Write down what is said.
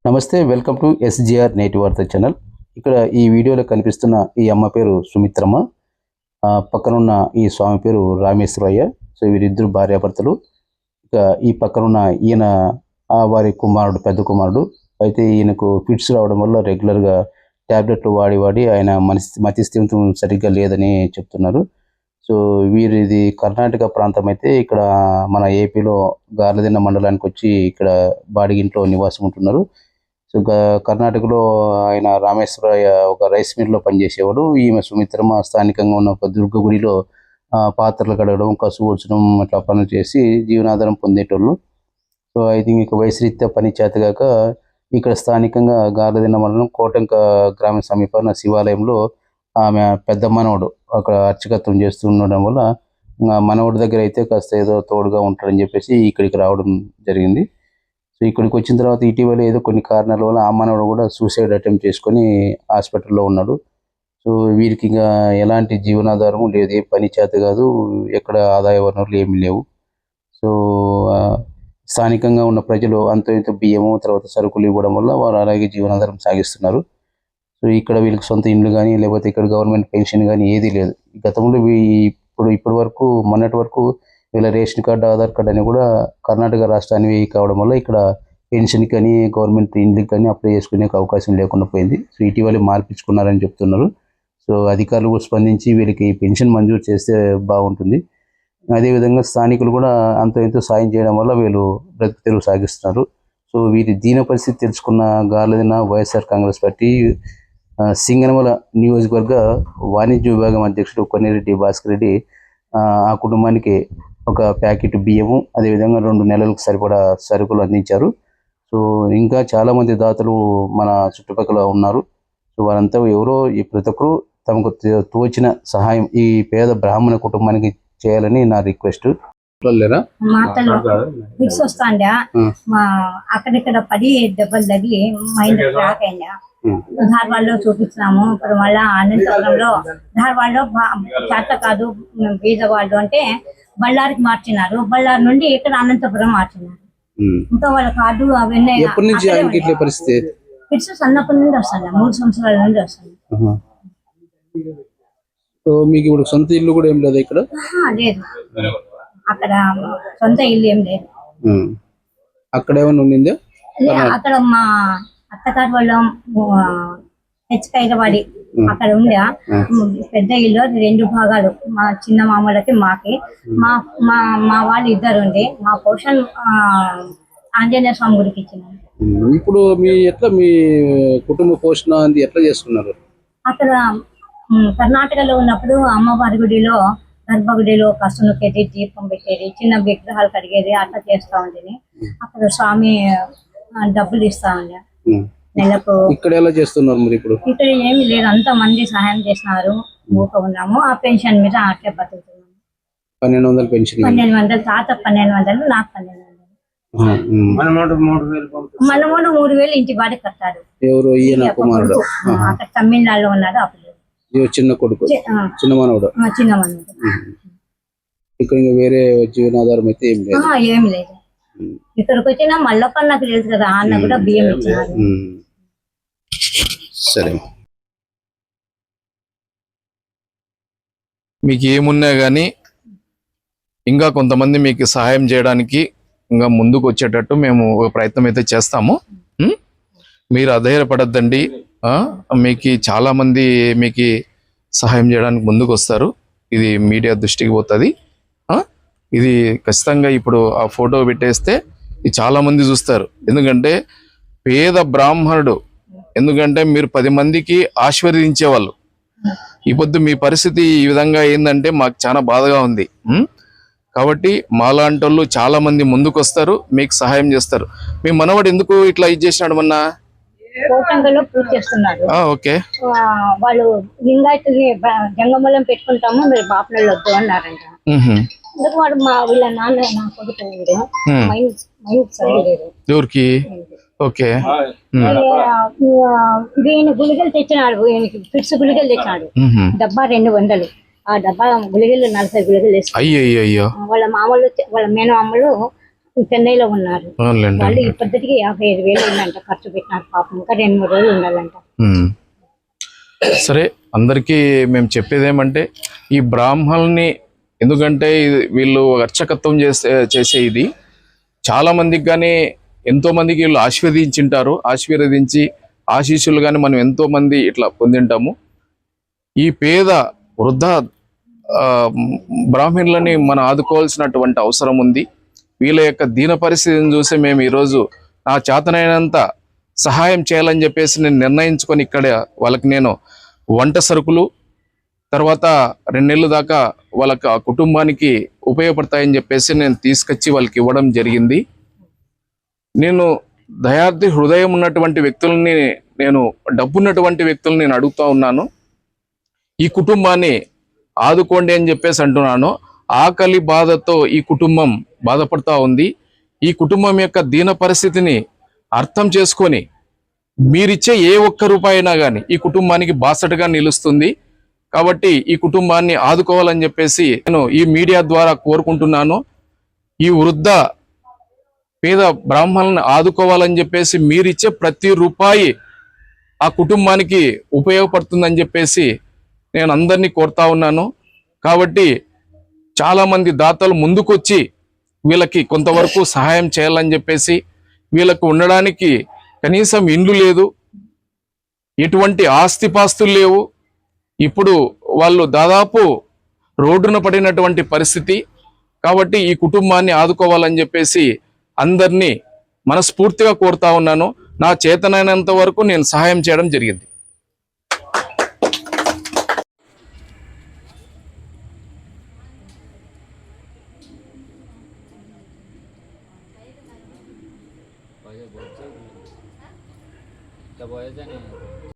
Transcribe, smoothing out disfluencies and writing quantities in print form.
నమస్తే, welcome to SGR నేటి వార్త ఛానల్. ఇక్కడ ఈ వీడియోలో కనిపిస్తున్న ఈ అమ్మ పేరు సుమిత్రమ్మ, పక్కనున్న ఈ స్వామి పేరు రామేశ్వరయ్య. సో వీరిద్దరు భార్యాభర్తలు. ఇక ఈ పక్కనున్న ఈయన వారి కుమారుడు, పెద్ద కుమారుడు. అయితే ఈయనకు ఫిట్స్ రావడం వల్ల రెగ్యులర్గా ట్యాబ్లెట్లు వాడి ఆయన మతిస్థిమితం సరిగ్గా లేదని చెప్తున్నారు. సో వీరిది కర్ణాటక ప్రాంతం. అయితే ఇక్కడ మన ఏపీలో గార్లదిన్న మండలానికి వచ్చి ఇక్కడ బాడిగింట్లో నివాసం ఉంటున్నారు. సో కర్ణాటకలో ఆయన రామేశ్వరయ్య ఒక రైస్ మిల్లో పనిచేసేవాడు. ఈమె సుమిత్రమ్మ స్థానికంగా ఉన్న ఒక దుర్గ గుడిలో పాత్రలు కడగడం, కసువు ఊడ్చడం అట్లా పనులు చేసి జీవనాధారం పొందేటోళ్ళు. సో ఐ థింక్ ఇక వయసురీత్యా పని చేతగాక ఇక్కడ స్థానికంగా గార్లదిన్న మండలం కోటంక గ్రామ సమీపాన శివాలయంలో ఆమె పెద్ద మనవడు అక్కడ అర్చకత్వం చేస్తూ ఉండడం వల్ల మనవడి దగ్గర అయితే కాస్త ఏదో తోడుగా ఉంటాడని చెప్పేసి ఇక్కడికి రావడం జరిగింది. సో ఇక్కడికి వచ్చిన తర్వాత ఇటీవల ఏదో కొన్ని కారణాల వల్ల ఆ మనవడు కూడా సూసైడ్ అటెంప్ట్ చేసుకొని హాస్పిటల్లో ఉన్నాడు. సో వీరికి ఇంకా ఎలాంటి జీవనాధారం లేదు, ఏ పని చేత కాదు, ఎక్కడ ఆదాయ వనరులు ఏమీ లేవు. సో స్థానికంగా ఉన్న ప్రజలు అంత ఇంత బియ్యము తర్వాత సరుకులు ఇవ్వడం వల్ల వారు అలాగే జీవనాధారం సాగిస్తున్నారు. సో ఇక్కడ వీళ్ళకి సొంత ఇండ్లు కానీ లేకపోతే ఇక్కడ గవర్నమెంట్ పెన్షన్ కానీ ఏదీ లేదు. గతంలో ఇప్పటి వరకు మొన్నటి వరకు వీళ్ళ రేషన్ కార్డు, ఆధార్ కార్డు అని కూడా కర్ణాటక రాష్ట్రానికి కావడం వల్ల ఇక్కడ పెన్షన్కి కానీ గవర్నమెంట్ ఇండ్లకి కానీ అప్లై చేసుకునే అవకాశం లేకుండా పోయింది. సో ఇటీవలే మార్పించుకున్నారని చెప్తున్నారు. సో అధికారులు కూడా స్పందించి వీళ్ళకి పెన్షన్ మంజూరు చేస్తే బాగుంటుంది. అదేవిధంగా స్థానికులు కూడా అంత ఎంతో సాయం చేయడం వల్ల వీళ్ళు బ్రతుకు తెరువు సాగిస్తున్నారు. సో వీరి దీన పరిస్థితి తెలుసుకున్న గార్లదిన్న వైఎస్ఆర్ కాంగ్రెస్ పార్టీ సింగనమల నియోజకవర్గ వాణిజ్య విభాగం అధ్యక్షుడు కొన్నిరెడ్డి భాస్కర్ రెడ్డి ఆ కుటుంబానికి ఒక ప్యాకెట్ బియ్యము, అదేవిధంగా 2 నెలలకు సరిపడా సరుకులు అందించారు. సో ఇంకా చాలామంది దాతలు మన చుట్టుపక్కల ఉన్నారు. సో వారంతా ఎవరో ప్రతి ఒక్కరు తమకు తోచిన సహాయం ఈ పేద బ్రాహ్మణ కుటుంబానికి చేయాలని నా రిక్వెస్ట్. అక్కడిక్కడ పడి దెబ్బలు తగిలి మైండ్ క్రాక్ అయిందా. ధార్వాడలో చూపిస్తున్నాము. ఇప్పుడు మళ్ళా అనంతపురంలో ధార్వాడలో చేత కాదు బీదవాళ్ళు అంటే బళ్ళారికి మార్చినారు. బళ్ళారి నుండి ఇక్కడ అనంతపురం మార్చినారు. ఇంకా వాళ్ళ కార్డు అవన్నీ ఫిట్స్ సన్నప్పటి నుండి వస్తాను, 3 సంవత్సరాల నుండి వస్తాను. మీకు ఇప్పుడు సొంత ఇల్లు కూడా ఏం లేదు ఇక్కడ? లేదు, అక్కడ సొంత ఇల్లు ఏం లేదు. అక్కడ ఏమైనా ఉండిందా? అక్కడ మా అత్తగారు వాళ్ళ హెచ్కైలవాడి అక్కడ ఉండే పెద్ద ఇల్లు, 2 భాగాలు. మా చిన్న మామూలకి మాకి మా వాళ్ళు 2 ఉండే. మా పోషన్ ఆంజనేయ స్వామి గుడికి ఇచ్చినారు. ఇప్పుడు మీ కుటుంబ పోషణ ఎట్లా చేస్తున్నారు? అక్కడ కర్ణాటకలో ఉన్నప్పుడు అమ్మవారి గుడిలో గర్భగుడిలో కసును కెట్టి దీపం పెట్టేది, చిన్న విగ్రహాలు కడిగేది, అట్లా చేస్తా ఉండేది. అక్కడ స్వామి డబ్బులు ఇస్తా ఉండే నెలకు. ఇక్కడ ఎలా చేస్తున్నారు మరి? ఇప్పుడు ఇక్కడ ఏమి లేదు, అంత మంది సహాయం చేసినారు. ఊక ఉన్నాము. ఆ పెన్షన్ మీద అట్లే బతుకుతున్నాము. 1200 పెన్షన్. 1200, తాత 1200, నాకు 1200. మనమోడు 3000 ఇంటి బాడీ కట్టాడు. ఎవరు? ఈయన కుమారుడు. అక్కడ తమిళనాడులో ఉన్నాడు. అప్పుడు చిన్న కొడుకు, చిన్న మనవడు. ఇక్కడ వేరే జీవనాధారం అయితే ఏమి లేదు. ఇక్కడికి వచ్చిన మళ్ళొక్క నాకు తెలుసు కదా, అన్న కూడా బియ్యం ఇచ్చినారు. సరే, మీకు ఏమున్నా కానీ ఇంకా కొంతమంది మీకు సహాయం చేయడానికి ఇంకా ముందుకు వచ్చేటట్టు మేము ఒక ప్రయత్నం అయితే చేస్తాము. మీరు అధైర్యపడద్దండి. మీకు చాలా మంది మీకు సహాయం చేయడానికి ముందుకు వస్తారు. ఇది మీడియా దృష్టికి పోతుంది. ఇది ఖచ్చితంగా ఇప్పుడు ఆ ఫోటో పెట్టేస్తే ఇది చాలా మంది చూస్తారు. ఎందుకంటే పేద బ్రాహ్మణుడు, ఎందుకంటే మీరు 10 మందికి ఆశీర్వదించేవాళ్ళు. ఈ పొద్దు మీ పరిస్థితి ఈ విధంగా ఏంటంటే మాకు చాలా బాధగా ఉంది. కాబట్టి మాలాంటి వాళ్ళు చాలా మంది ముందుకు వస్తారు, మీకు సహాయం చేస్తారు. మీ మనవాడు ఎందుకు ఇట్లా ఇది చేసినాడు? మొన్న కోటంగలో పూజ చేస్తున్నారు. ఓకే, వాళ్ళు లింగాయతుని జంగమూలం పెట్టుకుంటాము, మీరు బాపనలు వద్దు అన్నారంట. అందుకు వాడు వీళ్ళ నాన్న నా కొడుకు ఎవరికి? ఓకే, ఈయన గుళికలు తెచ్చినాడు. ఈయనకి ఫిట్స్ గుళికలు తెచ్చినాడు. డబ్బా 200. ఆ డబ్బా గుళికలు 40 గుళికలు వేసుకున్నాడు. అయ్యో, వాళ్ళ మామూలు వాళ్ళ మేనమామలు చెన్నైలో ఉన్నారు. అవునులేండి. వాళ్ళు ఈ పద్ధతికి 55,000 అయిందంట ఖర్చు పెట్టినారు పాపం. ఇంకా 2-3 రోజులు ఉండాలంట. ఉమ్. సరే, అందరికీ మేము చెప్పేది ఏమంటే ఈ బ్రాహ్మణుల్ని, ఎందుకంటే వీళ్ళు అర్చకత్వం చేసే ఇది చాలా మందికి కానీ ఎంతో మందికి వీళ్ళు ఆశీర్వదించి ఆశీస్సులు కానీ మనం ఎంతో మంది ఇట్లా పొందింటాము. ఈ పేద వృద్ధ ఆ, బ్రాహ్మణులని మనం ఆదుకోవాల్సినటువంటి అవసరం ఉంది. వీళ్ళ యొక్క దీన పరిస్థితిని చూసి మేము ఈరోజు నా చేతనైనంత సహాయం చేయాలని చెప్పేసి నేను నిర్ణయించుకొని ఇక్కడ వాళ్ళకి నేను వంట సరుకులు, తర్వాత 2 నెలల దాకా వాళ్ళకి ఆ కుటుంబానికి ఉపయోగపడతాయని చెప్పేసి నేను తీసుకొచ్చి వాళ్ళకి ఇవ్వడం జరిగింది. నేను దయార్థి హృదయం ఉన్నటువంటి వ్యక్తుల్ని, నేను డబ్బున్నటువంటి వ్యక్తుల్ని నేను అడుగుతా ఉన్నాను, ఈ కుటుంబాన్ని ఆదుకోండి అని చెప్పేసి అంటున్నాను. ఆకలి బాధతో ఈ కుటుంబం బాధపడతా ఉంది. ఈ కుటుంబం యొక్క దీన పరిస్థితిని అర్థం చేసుకొని మీరిచ్చే ఏ ఒక్క రూపాయి అయినా కానీ ఈ కుటుంబానికి బాసటగా నిలుస్తుంది. కాబట్టి ఈ కుటుంబాన్ని ఆదుకోవాలని చెప్పేసి నేను ఈ మీడియా ద్వారా కోరుకుంటున్నాను. ఈ వృద్ధ పేద బ్రాహ్మణులను ఆదుకోవాలని చెప్పేసి మీరిచ్చే ప్రతి రూపాయి ఆ కుటుంబానికి ఉపయోగపడుతుందని చెప్పేసి నేను అందరినీ కోరుతా ఉన్నాను. కాబట్టి చాలా మంది దాతలు ముందుకొచ్చి వీళ్ళకి కొంతవరకు సహాయం చేయాలని చెప్పేసి, వీళ్ళకు ఉండడానికి కనీసం ఇండ్లు లేదు, ఎటువంటి ఆస్తిపాస్తులు లేవు. ఇప్పుడు వాళ్ళు దాదాపు రోడ్డున పడినటువంటి పరిస్థితి. కాబట్టి ఈ కుటుంబాన్ని ఆదుకోవాలని చెప్పేసి అందరినీ మనస్ఫూర్తిగా కోరుతా ఉన్నాను. నా చేతనైనంత వరకు నేను సహాయం చేయడం జరిగింది. Boleh bocor. Tak boleh je ni.